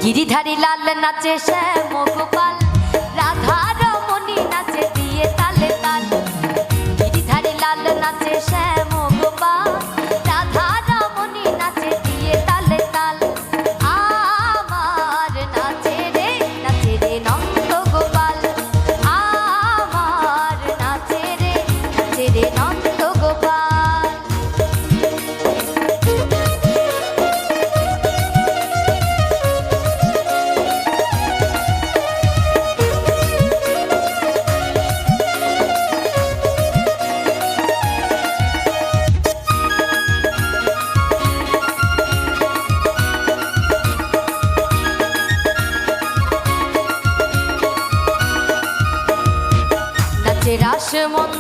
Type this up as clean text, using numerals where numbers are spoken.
গিরিধারী লাল নাচে শ্যাম গোপাল, রাধা রমণী নাচে দিয়ে তালে তাল। গিরিধারী লাল নাচে শ্যাম গোপাল, রাধা রমণী নাচে দিয়ে তালে তাল। আমার নাচে রে নন্দ গোপাল, আমার নাচে রে নন্দ গোপাল। রাসমন